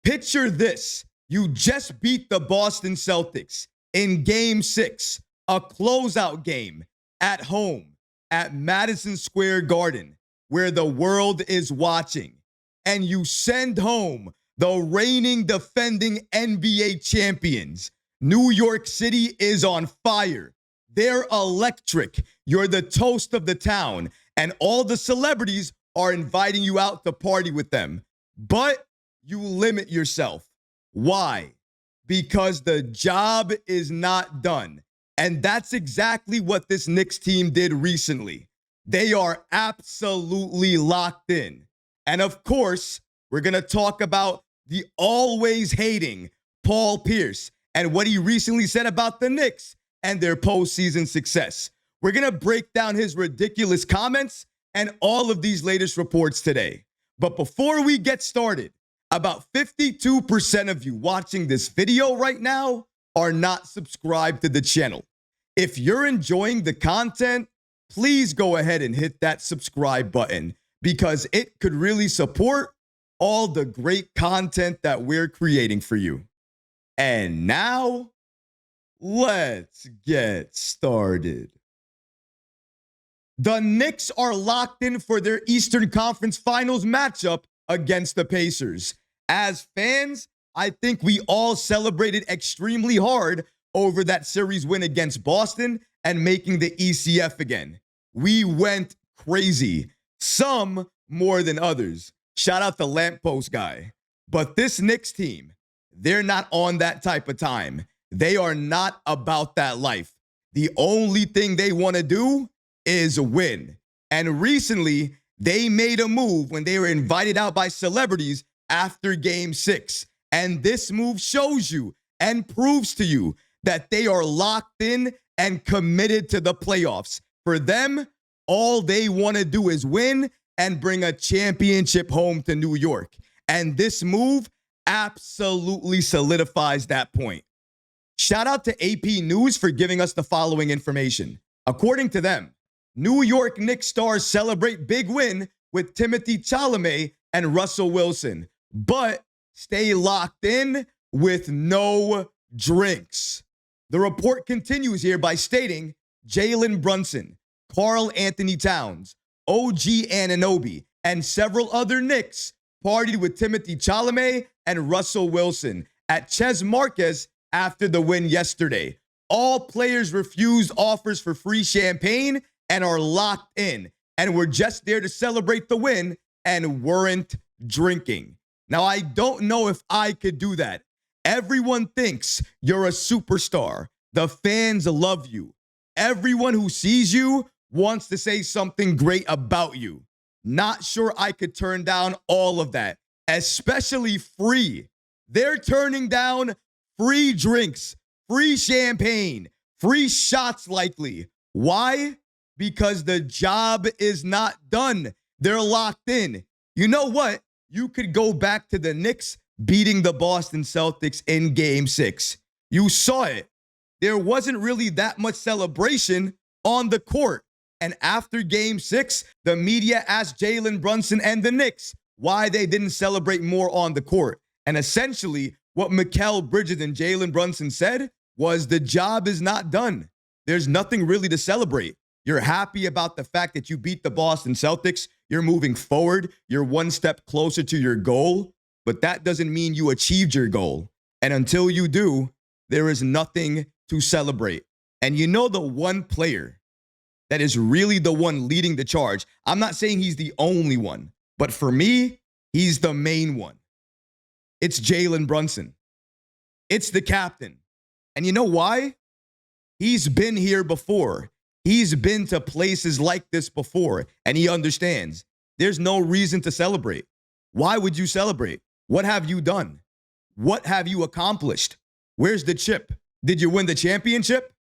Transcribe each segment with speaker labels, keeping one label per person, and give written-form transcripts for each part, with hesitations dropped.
Speaker 1: Picture this. You just beat the Boston Celtics in Game 6, a closeout game at home at Madison Square Garden, where the world is watching. And you send home the reigning defending NBA champions. New York City is on fire. They're electric. You're the toast of the town. And all the celebrities are inviting you out to party with them. But you limit yourself. Why? Because the job is not done. And that's exactly what this Knicks team did recently. They are absolutely locked in. And of course, we're going to talk about the always hating Paul Pierce and what he recently said about the Knicks and their postseason success. We're going to break down his ridiculous comments and all of these latest reports today. But before we get started, about 52% of you watching this video right now are not subscribed to the channel. If you're enjoying the content, please go ahead and hit that subscribe button because it could really support all the great content that we're creating for you. And now, let's get started. The Knicks are locked in for their Eastern Conference Finals matchup against the Pacers. As fans, I think we all celebrated extremely hard over that series win against Boston and making the ECF again. We went crazy, some more than others. Shout out the lamppost guy. But this Knicks team, they're not on that type of time. They are not about that life. The only thing they want to do is win. And recently, they made a move when they were invited out by celebrities after Game 6. And this move shows you and proves to you that they are locked in and committed to the playoffs. For them, all they want to do is win and bring a championship home to New York. And this move absolutely solidifies that point. Shout out to AP News for giving us the following information. According to them, New York Knicks stars celebrate big win with Timothée Chalamet and Russell Wilson, but stay locked in with no drinks. The report continues here by stating Jalen Brunson, Karl Anthony Towns, OG Anunoby, and several other Knicks partied with Timothée Chalamet and Russell Wilson at Ches Marquez after the win yesterday. All players refused offers for free champagne and are locked in, and were just there to celebrate the win and weren't drinking. Now, I don't know if I could do that. Everyone thinks you're a superstar. The fans love you. Everyone who sees you wants to say something great about you. Not sure I could turn down all of that, especially free. They're turning down free drinks, free champagne, free shots likely. Why? Because the job is not done. They're locked in. You know what? You could go back to the Knicks beating the Boston Celtics in Game 6. You saw it. There wasn't really that much celebration on the court. And after Game 6, the media asked Jalen Brunson and the Knicks why they didn't celebrate more on the court. And essentially, what Mikal Bridges and Jalen Brunson said was the job is not done. There's nothing really to celebrate. You're happy about the fact that you beat the Boston Celtics. You're moving forward. You're one step closer to your goal. But that doesn't mean you achieved your goal. And until you do, there is nothing to celebrate. And you know the one player that is really the one leading the charge. I'm not saying he's the only one, but for me, he's the main one. It's Jalen Brunson. It's the captain. And you know why? He's been here before. He's been to places like this before, and he understands. There's no reason to celebrate. Why would you celebrate? What have you done? What have you accomplished? Where's the chip? Did you win the championship?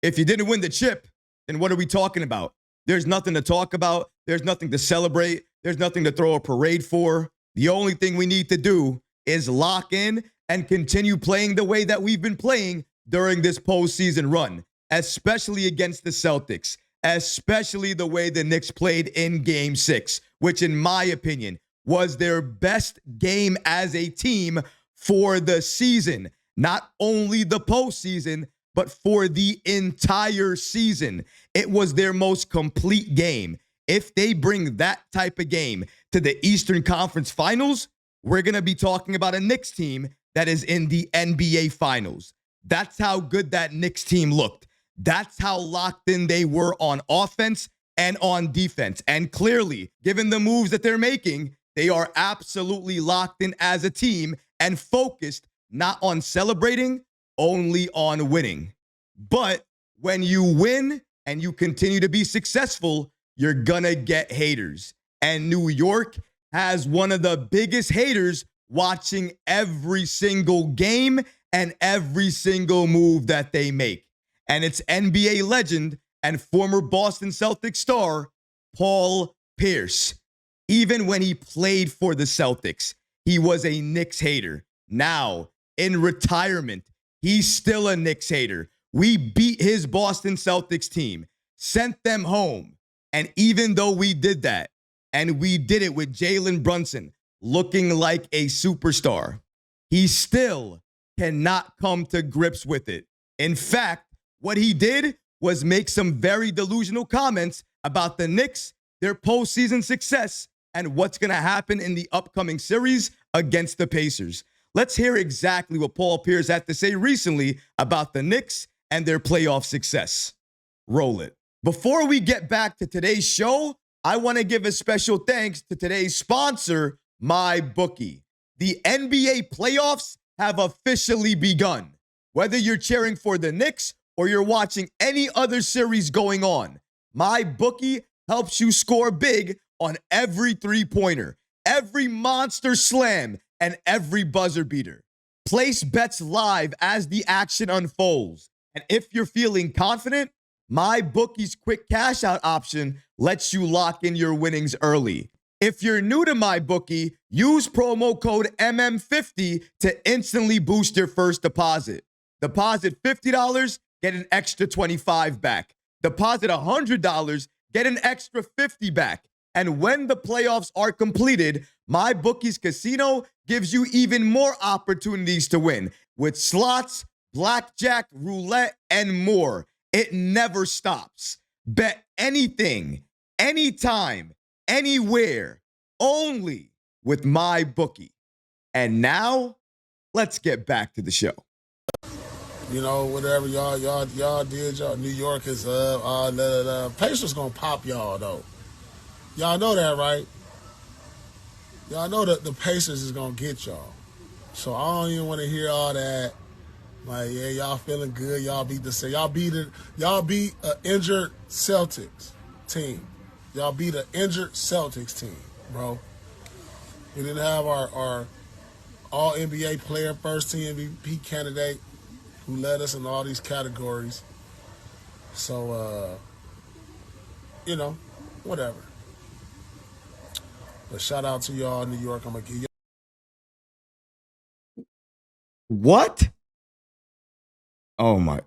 Speaker 1: If you didn't win the chip, then what are we talking about? There's nothing to talk about. There's nothing to celebrate. There's nothing to throw a parade for. The only thing we need to do is lock in and continue playing the way that we've been playing during this postseason run, especially against the Celtics, especially the way the Knicks played in Game 6, which in my opinion was their best game as a team for the season, not only the postseason, but for the entire season. It was their most complete game. If they bring that type of game to the Eastern Conference Finals, we're going to be talking about a Knicks team that is in the NBA Finals. That's how good that Knicks team looked. That's how locked in they were on offense and on defense. And clearly, given the moves that they're making, they are absolutely locked in as a team and focused not on celebrating, only on winning. But when you win and you continue to be successful, you're gonna get haters. And New York has one of the biggest haters watching every single game and every single move that they make. And it's NBA legend and former Boston Celtics star, Paul Pierce. Even when he played for the Celtics, he was a Knicks hater. Now, in retirement, he's still a Knicks hater. We beat his Boston Celtics team, sent them home. And even though we did that, and we did it with Jalen Brunson looking like a superstar, he still cannot come to grips with it. In fact, what he did was make some very delusional comments about the Knicks, their postseason success, and what's going to happen in the upcoming series against the Pacers. Let's hear exactly what Paul Pierce had to say recently about the Knicks and their playoff success. Roll it. Before we get back to today's show, I want to give a special thanks to today's sponsor, MyBookie. The NBA playoffs have officially begun. Whether you're cheering for the Knicks or you're watching any other series going on, MyBookie helps you score big on every three-pointer, every monster slam, and every buzzer beater. Place bets live as the action unfolds. And if you're feeling confident, MyBookie's quick cash out option lets you lock in your winnings early. If you're new to MyBookie, use promo code MM50 to instantly boost your first deposit. Deposit $50, get an extra $25 back. Deposit $100, get an extra $50 back. And when the playoffs are completed, MyBookie's casino gives you even more opportunities to win with slots, blackjack, roulette, and more. It never stops. Bet anything, anytime, anywhere, only with MyBookie. And now, let's get back to the show.
Speaker 2: You know, whatever y'all did, y'all. New York is the Pacers gonna pop y'all though. Y'all know that, right? Y'all know that the Pacers is gonna get y'all. So I don't even want to hear all that. Like, yeah, y'all feeling good. Y'all beat an injured Celtics team. Y'all beat an injured Celtics team, bro. We didn't have our all NBA player, first team MVP candidate who led us in all these categories. So, you know, whatever. But shout out to y'all in New York. I'm going to give you.
Speaker 1: What? Oh my.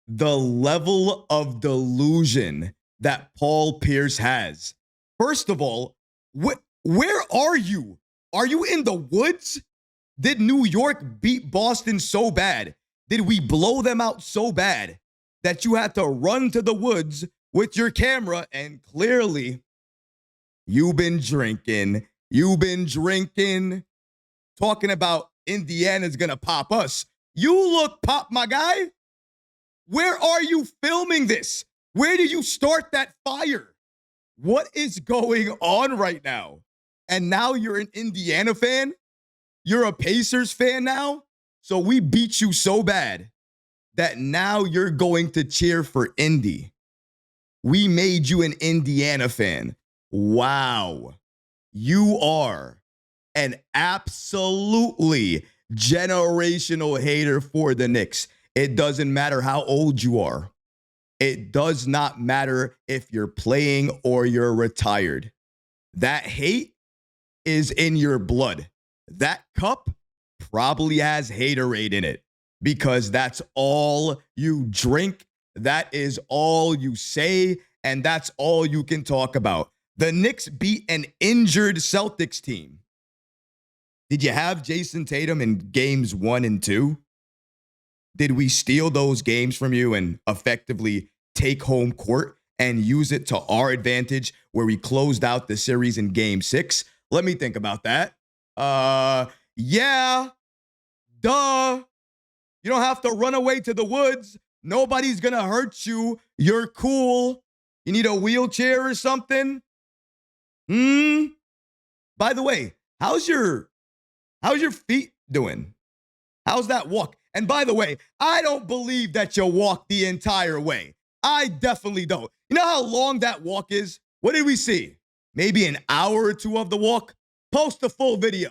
Speaker 1: The level of delusion that Paul Pierce has. First of all, where are you? Are you in the woods? Did New York beat Boston so bad? Did we blow them out so bad that you had to run to the woods with your camera? And clearly, you've been drinking. Talking about Indiana's going to pop us. You look pop, my guy. Where are you filming this? Where did you start that fire? What is going on right now? And now you're an Indiana fan? You're a Pacers fan now? So we beat you so bad that now you're going to cheer for Indy. We made you an Indiana fan. Wow. You are an absolutely generational hater for the Knicks. It doesn't matter how old you are. It does not matter if you're playing or you're retired. That hate is in your blood. That cup probably has Haterade in it because that's all you drink. That is all you say, and that's all you can talk about. The Knicks beat an injured Celtics team. Did you have Jason Tatum in games 1 and 2? Did we steal those games from you and effectively take home court and use it to our advantage where we closed out the series in game 6? Let me think about that. Yeah, duh. You don't have to run away to the woods. Nobody's going to hurt you. You're cool. You need a wheelchair or something? By the way, how's your feet doing? How's that walk? And by the way, I don't believe that you'll walk the entire way. I definitely don't. You know how long that walk is? What did we see? Maybe an hour or 2 of the walk? Post a full video.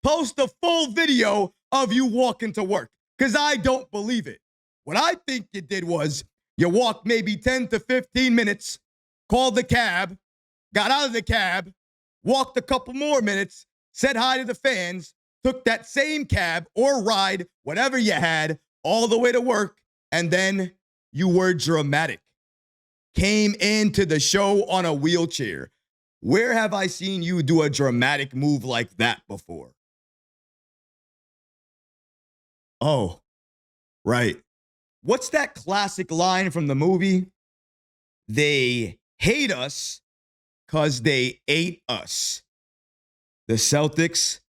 Speaker 1: Post a full video of you walking to work, because I don't believe it. What I think you did was you walked maybe 10 to 15 minutes, called the cab, got out of the cab, walked a couple more minutes, said hi to the fans, took that same cab or ride, whatever you had, all the way to work, and then you were dramatic. Came into the show on a wheelchair. Where have I seen you do a dramatic move like that before? Oh, right. What's that classic line from the movie? They hate us because they ate us. The Celtics,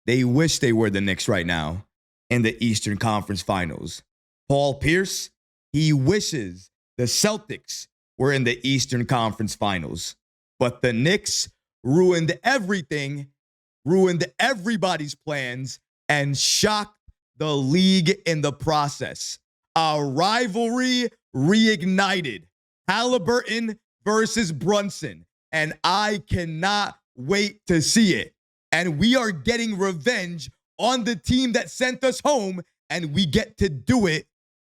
Speaker 1: they wish they were the Knicks right now in the Eastern Conference Finals. Paul Pierce, he wishes the Celtics were in the Eastern Conference Finals. But the Knicks ruined everything, ruined everybody's plans, and shocked the league in the process. A rivalry reignited. Halliburton versus Brunson. And I cannot wait to see it. And we are getting revenge on the team that sent us home, and we get to do it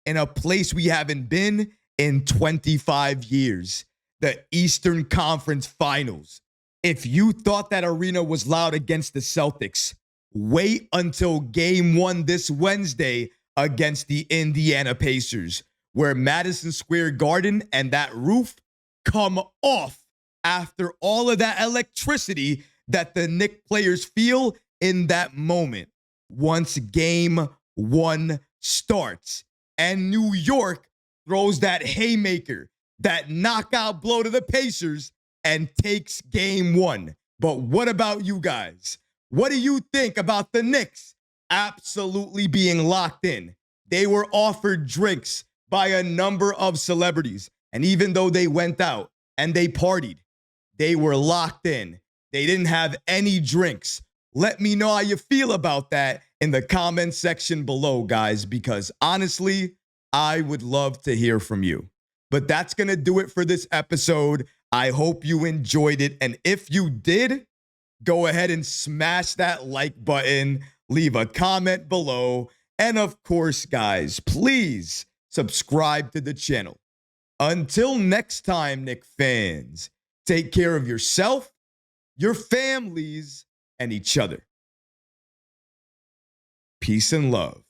Speaker 1: in a place we haven't been in 25 years. The Eastern Conference Finals. If you thought that arena was loud against the Celtics, wait until game 1 this Wednesday against the Indiana Pacers, where Madison Square Garden and that roof come off after all of that electricity that the Knicks players feel in that moment once game 1 starts. And New York throws that haymaker, that knockout blow to the Pacers, and takes game 1. But what about you guys? What do you think about the Knicks absolutely being locked in? They were offered drinks by a number of celebrities. And even though they went out and they partied, they were locked in. They didn't have any drinks. Let me know how you feel about that in the comment section below, guys, because honestly, I would love to hear from you. But that's going to do it for this episode. I hope you enjoyed it. And if you did, go ahead and smash that like button, leave a comment below. And of course, guys, please subscribe to the channel. Until next time, Knicks fans, take care of yourself, your families, and each other. Peace and love.